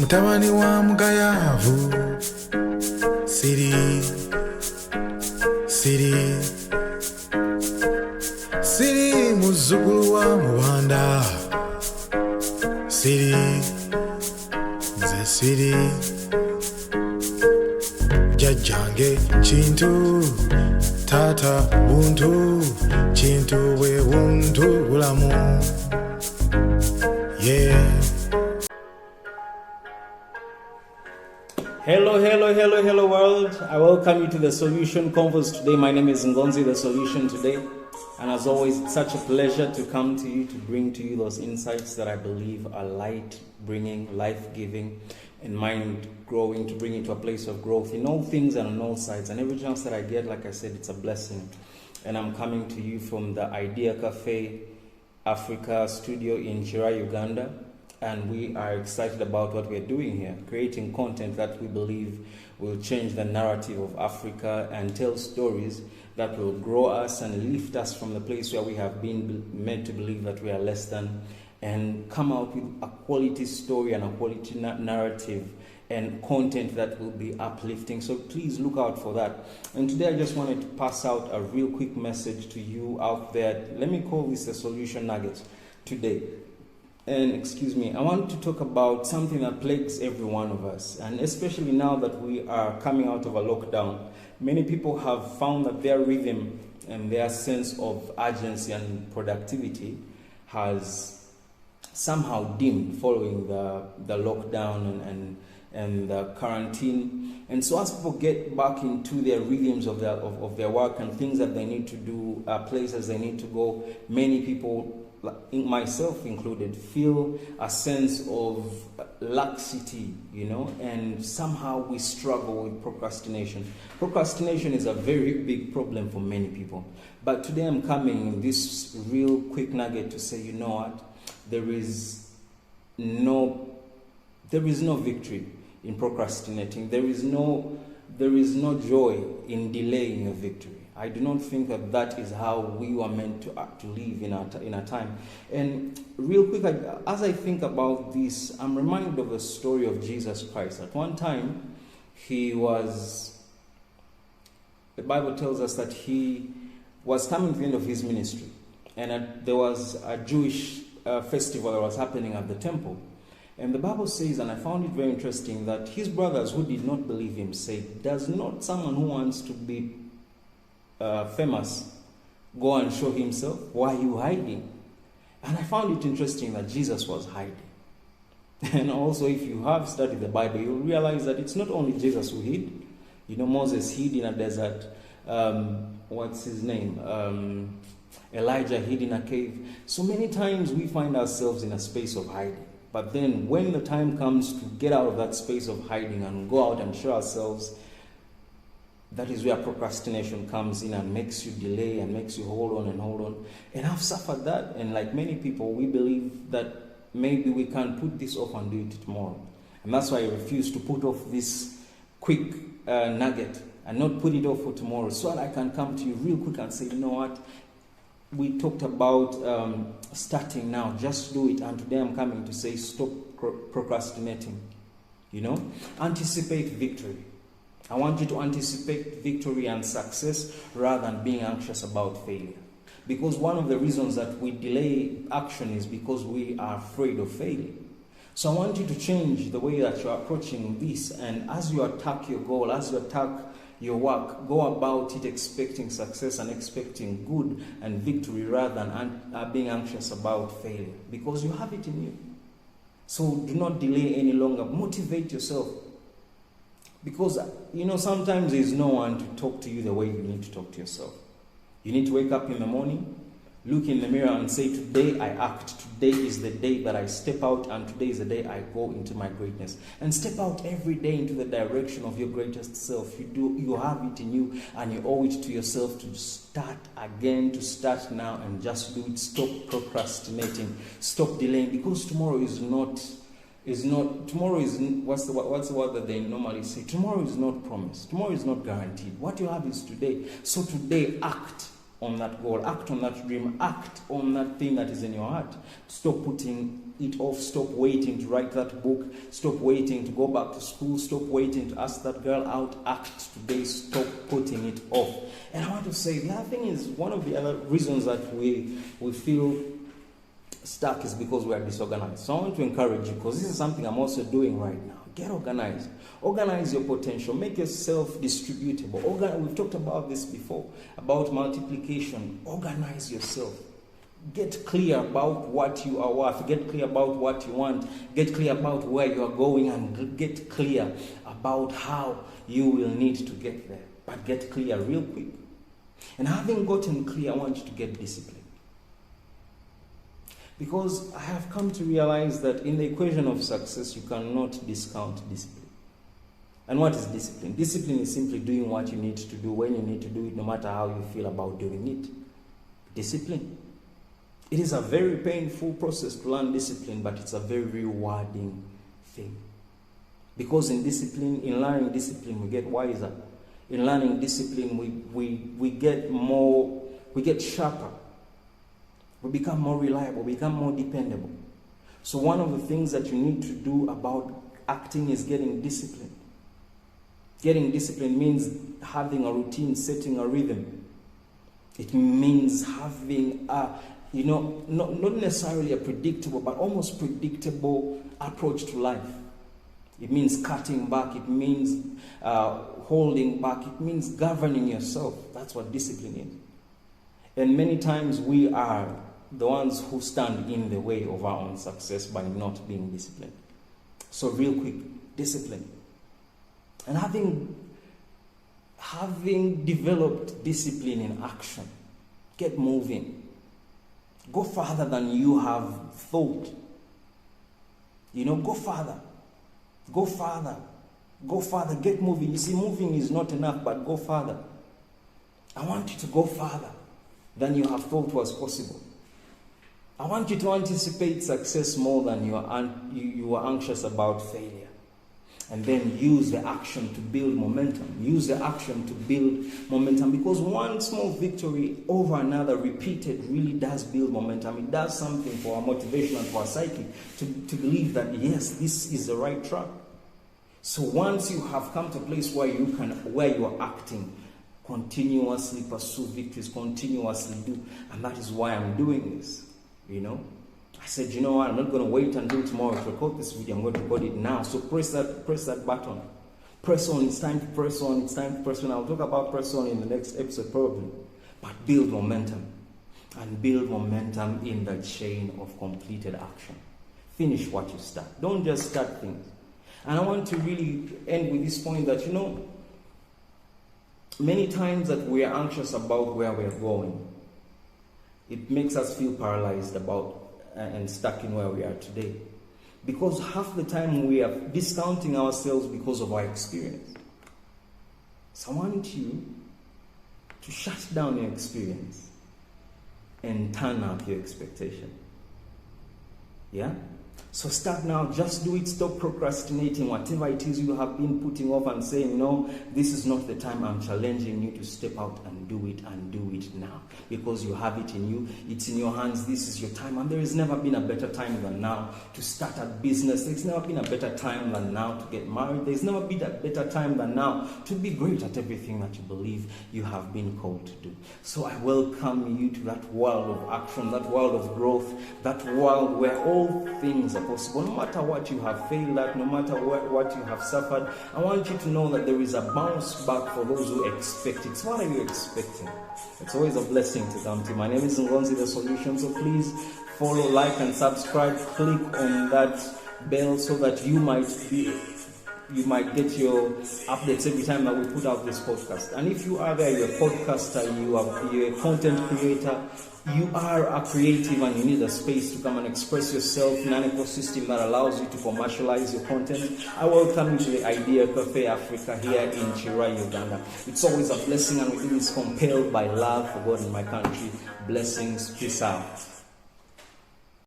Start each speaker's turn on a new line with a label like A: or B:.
A: mutabani wa mugayavu siri muzzukulu wa mubanda nze siri jajjange kintu tata buntu kintu bwe buntu bulamu yeah.
B: Hello world. I welcome you to the Solution Conference today. My name is Ngonzi, the Solution today. And as always, it's such a pleasure to come to you, to bring to you those insights that I believe are light-bringing, life-giving, and mind-growing, to bring you to a place of growth in all things and on all sides. And every chance that I get, like I said, it's a blessing. And I'm coming to you from the Idea Cafe Africa studio in Chira, Uganda. And we are excited about what we're doing here, creating content that we believe will change the narrative of Africa and tell stories that will grow us and lift us from the place where we have been made to believe that we are less than, and come out with a quality story and a quality narrative and content that will be uplifting. So please look out for that. And today I just wanted to pass out a real quick message to you out there. Let me call this a solution nugget today. And excuse me, I want to talk about something that plagues every one of us, and especially now that we are coming out of a lockdown. Many people have found that their rhythm and their sense of urgency and productivity has somehow dimmed following the lockdown and the quarantine. And so as people get back into their rhythms of their work and things that they need to do, places they need to go, many people, myself included, feel a sense of laxity, and somehow we struggle with procrastination. Procrastination is a very big problem for many people. But today I'm coming in this real quick nugget to say, you know what? There is no victory in procrastinating. There is no joy in delaying your victory. I do not think that is how we were meant to live in our time. And real quick, as I think about this, I'm reminded of the story of Jesus Christ. At one time, the Bible tells us that he was coming to the end of his ministry. And there was a Jewish festival that was happening at the temple. And the Bible says, and I found it very interesting, that his brothers who did not believe him said, does not someone who wants to be famous go and show himself? Why are you hiding? And I found it interesting that Jesus was hiding. And also, if you have studied the Bible, you'll realize that it's not only Jesus who hid. Moses hid in a desert. What's his name? Elijah hid in a cave. So many times we find ourselves in a space of hiding. But then when the time comes to get out of that space of hiding and go out and show ourselves, that is where procrastination comes in and makes you delay and makes you hold on. And I've suffered that. And like many people, we believe that maybe we can put this off and do it tomorrow. And that's why I refuse to put off this quick nugget and not put it off for tomorrow, so that I can come to you real quick and say, you know what? We talked about starting now. Just do it. And today I'm coming to say, stop procrastinating. Anticipate victory. I want you to anticipate victory and success rather than being anxious about failure. Because one of the reasons that we delay action is because we are afraid of failing. So I want you to change the way that you're approaching this. And as you attack your goal, as you attack your work, go about it expecting success and expecting good and victory rather than being anxious about failure. Because you have it in you. So do not delay any longer. Motivate yourself. Because, sometimes there's no one to talk to you the way you need to talk to yourself. You need to wake up in the morning, look in the mirror and say, today I act. Today is the day that I step out, and today is the day I go into my greatness. And step out every day into the direction of your greatest self. You have it in you, and you owe it to yourself to start again, to start now and just do it. Stop procrastinating. Stop delaying, because tomorrow is not, what's the word that they normally say? Tomorrow is not promised. Tomorrow is not guaranteed. What you have is today. So today, act. on that goal, act on that dream, act on that thing that is in your heart. Stop putting it off, stop waiting to write that book, stop waiting to go back to school, stop waiting to ask that girl out, act today, stop putting it off. And I want to say, the other thing is, one of the other reasons that we feel stuck is because we are disorganized. So I want to encourage you, because this is something I'm also doing right now. Get organized. Organize your potential. Make yourself distributable. We've talked about this before, about multiplication. Organize yourself. Get clear about what you are worth. Get clear about what you want. Get clear about where you are going, and get clear about how you will need to get there. But get clear real quick. And having gotten clear, I want you to get disciplined. Because I have come to realize that in the equation of success, you cannot discount discipline. And what is discipline? Discipline is simply doing what you need to do when you need to do it, no matter how you feel about doing it. Discipline. It is a very painful process to learn discipline, but it's a very rewarding thing. Because in learning discipline, we get wiser. In learning discipline, we get sharper. We become more reliable, we become more dependable. So one of the things that you need to do about acting is getting disciplined. Getting disciplined means having a routine, setting a rhythm. It means having not necessarily a predictable, but almost predictable approach to life. It means cutting back, it means holding back, it means governing yourself. That's what discipline is. And many times we are the ones who stand in the way of our own success by not being disciplined. So real quick, discipline. And having developed discipline in action, get moving. Go farther than you have thought. Go farther. Go farther. Go farther. Get moving. You see, moving is not enough, but go farther. I want you to go farther than you have thought was possible. I want you to anticipate success more than you are anxious about failure. And then use the action to build momentum. Use the action to build momentum, because one small victory over another repeated really does build momentum. It does something for our motivation and for our psyche to believe that, yes, this is the right track. So once you have come to a place where you are acting, continuously pursue victories, continuously do. And that is why I'm doing this. I said, what, I'm not going to wait until tomorrow to record this video. I'm going to record it now. So press that button. Press on. It's time to press on. It's time to press on. I'll talk about press on in the next episode probably. But build momentum. And build momentum in the chain of completed action. Finish what you start. Don't just start things. And I want to really end with this point that, many times that we are anxious about where we're going, it makes us feel paralyzed about and stuck in where we are today. Because half the time we are discounting ourselves because of our experience. So I want you to shut down your experience and turn up your expectation. Yeah? So start now, just do it, stop procrastinating. Whatever it is you have been putting off and saying, no, this is not the time. I'm challenging you to step out and do it now. Because you have it in you, it's in your hands, this is your time. And there has never been a better time than now to start a business. There's never been a better time than now to get married. There's never been a better time than now to be great at everything that you believe you have been called to do. So I welcome you to that world of action, that world of growth, that world where all things are possible. No matter what you have failed at, no matter what you have suffered, I want you to know that there is a bounce back for those who expect it. So what are you expecting? It's always a blessing to come to. My name is Ngonzi The Solution. So please follow, like, and subscribe. Click on that bell so that you might get your updates every time that we put out this podcast. And if you are there, you're a podcaster, you're a content creator, you are a creative and you need a space to come and express yourself in an ecosystem that allows you to commercialize your content, I welcome you to the Idea Cafe Africa here in Chira, Uganda. It's always a blessing, and we do this compelled by love for God and my country. Blessings. Peace out.